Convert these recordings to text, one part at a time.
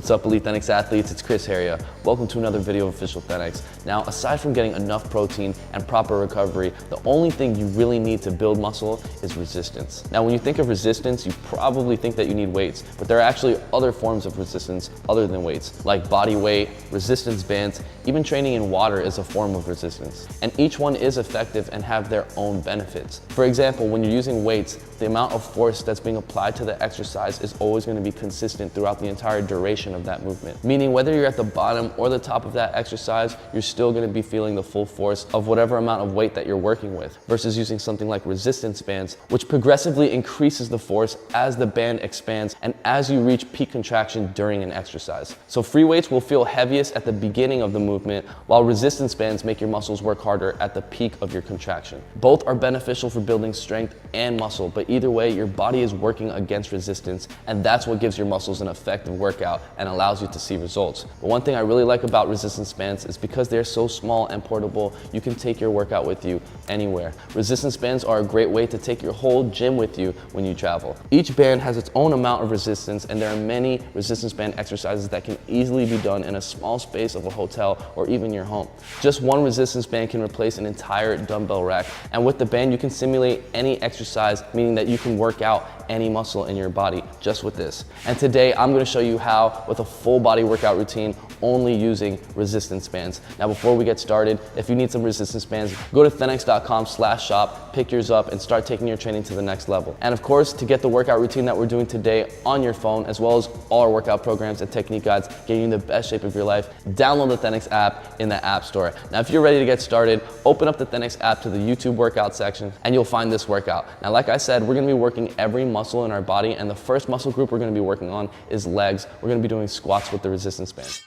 What's up, Elite ThenX athletes? It's Chris here. Welcome to another video of Official ThenX. Now, aside from getting enough protein and proper recovery, the only thing you really need to build muscle is resistance. Now, when you think of resistance, you probably think that you need weights, but there are actually other forms of resistance other than weights, like body weight, resistance bands, even training in water is a form of resistance. And each one is effective and have their own benefits. For example, when you're using weights, the amount of force that's being applied to the exercise is always going to be consistent throughout the entire duration of that movement. Meaning whether you're at the bottom or the top of that exercise, you're still going to be feeling the full force of whatever amount of weight that you're working with, versus using something like resistance bands, which progressively increases the force as the band expands and as you reach peak contraction during an exercise. So free weights will feel heaviest at the beginning of the movement, while resistance bands make your muscles work harder at the peak of your contraction. Both are beneficial for building strength and muscle, but either way, your body is working against resistance, and that's what gives your muscles an effective workout and allows you to see results. But one thing I really like about resistance bands is because they're so small and portable, you can take your workout with you anywhere. Resistance bands are a great way to take your whole gym with you when you travel. Each band has its own amount of resistance, and there are many resistance band exercises that can easily be done in a small space of a hotel or even your home. Just one resistance band can replace an entire dumbbell rack, and with the band you can simulate any exercise, meaning that you can work out any muscle in your body just with this. And today I'm going to show you how with a full body workout routine only using resistance bands. Now before we get started, if you need some resistance bands, go to thenx.com/shop, pick yours up and start taking your training to the next level. And of course, to get the workout routine that we're doing today on your phone, as well as all our workout programs and technique guides, getting you in the best shape of your life, download the ThenX app in the App Store. Now if you're ready to get started, open up the ThenX app to the YouTube workout section and you'll find this workout. Now like I said, we're going to be working every muscle in our body, and the first muscle group we're going to be working on is legs. We're going to be doing squats with the resistance band.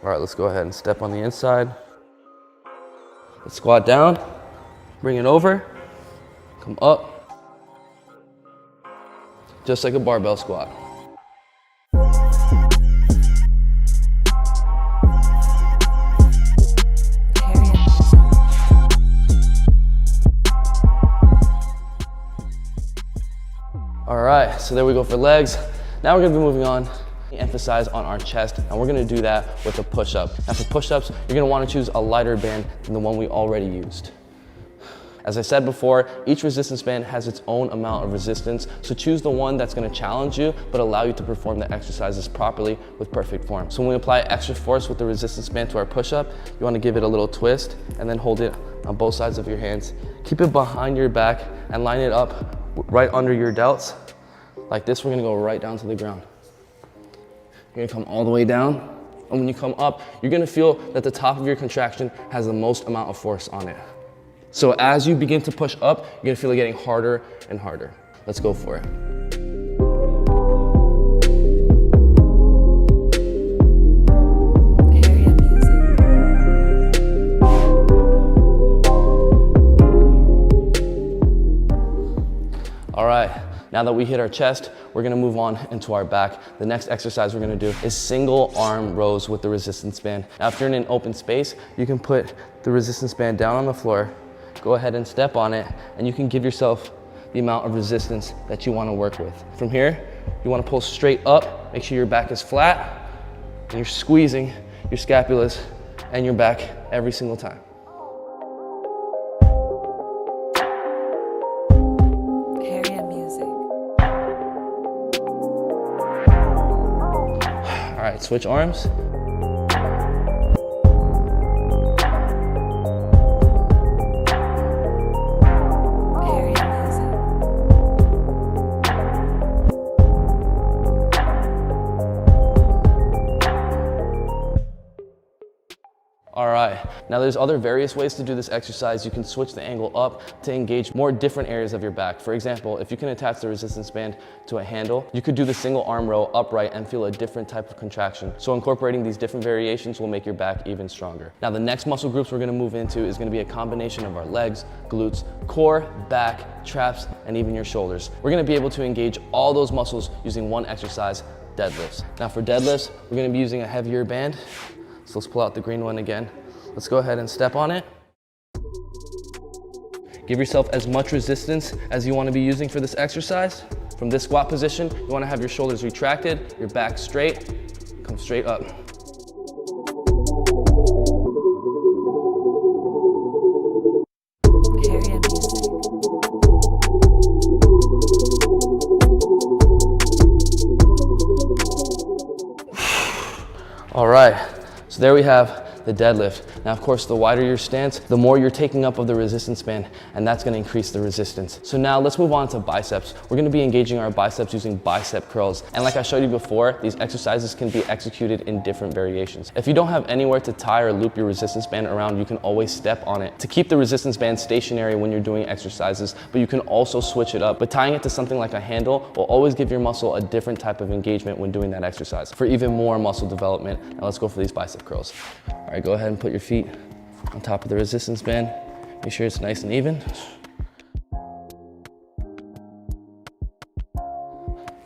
All right, let's go ahead and step on the inside. Let's squat down, bring it over, come up, just like a barbell squat. All right, so there we go for legs. Now we're gonna be moving on. Emphasize on our chest, and we're gonna do that with a push-up. Now for push-ups, you're gonna wanna choose a lighter band than the one we already used. As I said before, each resistance band has its own amount of resistance, so choose the one that's gonna challenge you, but allow you to perform the exercises properly with perfect form. So when we apply extra force with the resistance band to our push-up, you wanna give it a little twist and then hold it on both sides of your hands. Keep it behind your back and line it up right under your delts. Like this, we're gonna go right down to the ground. You're gonna come all the way down, and when you come up, you're gonna feel that the top of your contraction has the most amount of force on it. So as you begin to push up, you're gonna feel it getting harder and harder. Let's go for it. All right. Now that we hit our chest, we're gonna move on into our back. The next exercise we're gonna do is single arm rows with the resistance band. Now, if you're in an open space, you can put the resistance band down on the floor, go ahead and step on it, and you can give yourself the amount of resistance that you wanna work with. From here, you wanna pull straight up, make sure your back is flat, and you're squeezing your scapulas and your back every single time. All right, switch arms. All right, now there's other various ways to do this exercise. You can switch the angle up to engage more different areas of your back. For example, if you can attach the resistance band to a handle, you could do the single arm row upright and feel a different type of contraction. So incorporating these different variations will make your back even stronger. Now the next muscle groups we're gonna move into is gonna be a combination of our legs, glutes, core, back, traps, and even your shoulders. We're gonna be able to engage all those muscles using one exercise, deadlifts. Now for deadlifts, we're gonna be using a heavier band. So let's pull out the green one again. Let's go ahead and step on it. Give yourself as much resistance as you want to be using for this exercise. From this squat position, you wanna have your shoulders retracted, your back straight, come straight up. All right, so there we have the deadlift. Now, of course, the wider your stance, the more you're taking up of the resistance band, and that's gonna increase the resistance. So now let's move on to biceps. We're gonna be engaging our biceps using bicep curls. And like I showed you before, these exercises can be executed in different variations. If you don't have anywhere to tie or loop your resistance band around, you can always step on it to keep the resistance band stationary when you're doing exercises, but you can also switch it up. But tying it to something like a handle will always give your muscle a different type of engagement when doing that exercise for even more muscle development. Now let's go for these bicep curls. All right, go ahead and put your feet on top of the resistance band. Make sure it's nice and even.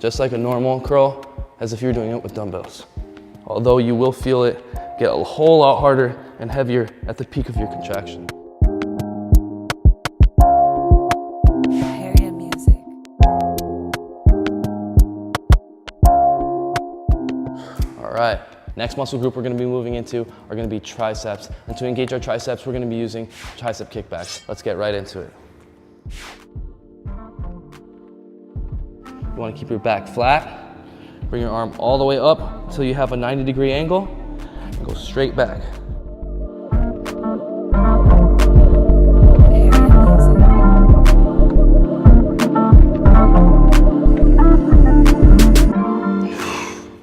Just like a normal curl, as if you're doing it with dumbbells. Although you will feel it get a whole lot harder and heavier at the peak of your contraction. All right. Next muscle group we're gonna be moving into are gonna be triceps. And to engage our triceps, we're gonna be using tricep kickbacks. Let's get right into it. You wanna keep your back flat. Bring your arm all the way up until you have a 90-degree angle, and go straight back.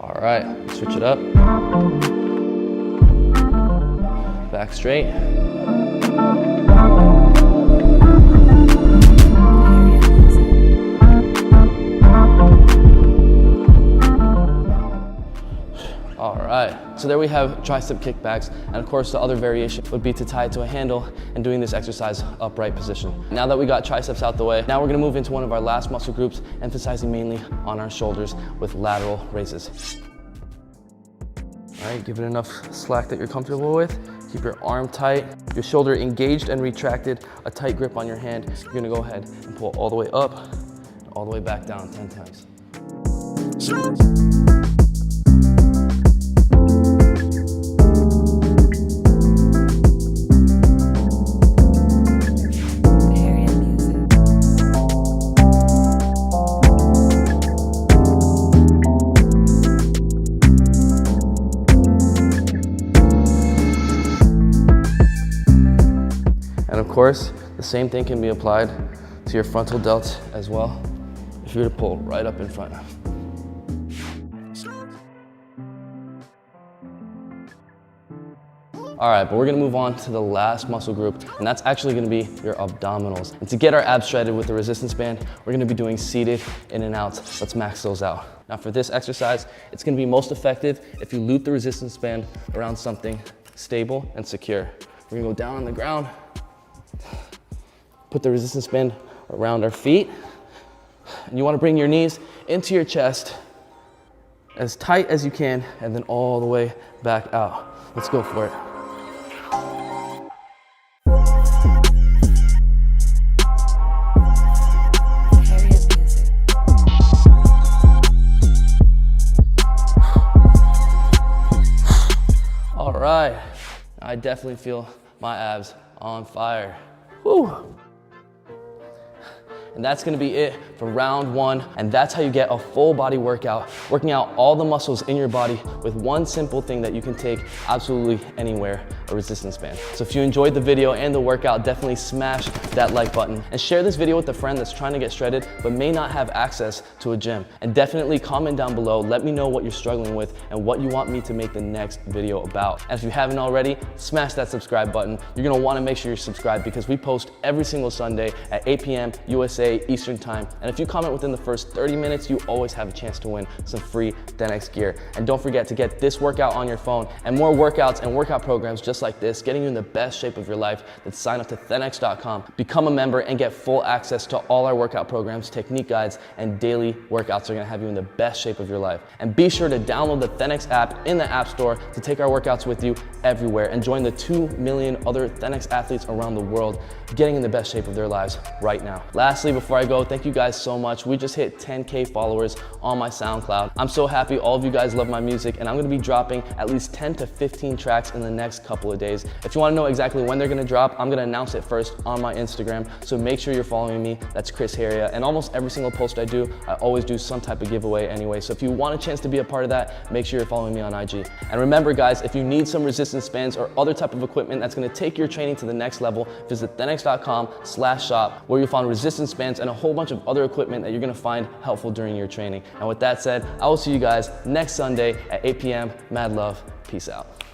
All right, switch it up. Back straight. All right, so there we have tricep kickbacks, and of course the other variation would be to tie it to a handle and doing this exercise upright position. Now that we got triceps out the way, now we're gonna move into one of our last muscle groups, emphasizing mainly on our shoulders with lateral raises. All right, give it enough slack that you're comfortable with. Keep your arm tight, your shoulder engaged and retracted, a tight grip on your hand. You're gonna go ahead and pull all the way up, and all the way back down 10 times. And of course, the same thing can be applied to your frontal delts as well, if you were to pull right up in front. All right, but we're gonna move on to the last muscle group, and that's actually gonna be your abdominals. And to get our abs shredded with the resistance band, we're gonna be doing seated in and outs. Let's max those out. Now for this exercise, it's gonna be most effective if you loop the resistance band around something stable and secure. We're gonna go down on the ground, put the resistance band around our feet, and you wanna bring your knees into your chest as tight as you can, and then all the way back out. Let's go for it. All right, I definitely feel my abs on fire. Woo. And that's gonna be it for round one. And that's how you get a full body workout, working out all the muscles in your body with one simple thing that you can take absolutely anywhere, a resistance band. So if you enjoyed the video and the workout, definitely smash that like button and share this video with a friend that's trying to get shredded but may not have access to a gym. And definitely comment down below, let me know what you're struggling with and what you want me to make the next video about. And if you haven't already, smash that subscribe button. You're gonna wanna make sure you're subscribed because we post every single Sunday at 8 p.m. USA Eastern Time. And if you comment within the first 30 minutes, you always have a chance to win some free ThenX gear. And don't forget to get this workout on your phone and more workouts and workout programs just like this, getting you in the best shape of your life. Then sign up to ThenX.com, become a member, and get full access to all our workout programs, technique guides, and daily workouts are gonna have you in the best shape of your life. And be sure to download the ThenX app in the App Store to take our workouts with you everywhere and join the 2 million other ThenX athletes around the world getting in the best shape of their lives right now. Lastly, before I go, thank you guys so much. We just hit 10K followers on my SoundCloud. I'm so happy all of you guys love my music, and I'm gonna be dropping at least 10 to 15 tracks in the next couple of days. If you wanna know exactly when they're gonna drop, I'm gonna announce it first on my Instagram, so make sure you're following me. That's Chris Heria, and almost every single post I do, I always do some type of giveaway anyway. So if you want a chance to be a part of that, make sure you're following me on IG. And remember guys, if you need some resistance bands or other type of equipment that's gonna take your training to the next level, visit thenx.com/shop, where you'll find resistance bands and a whole bunch of other equipment that you're gonna find helpful during your training. And with that said, I will see you guys next Sunday at 8 p.m. Mad love. Peace out.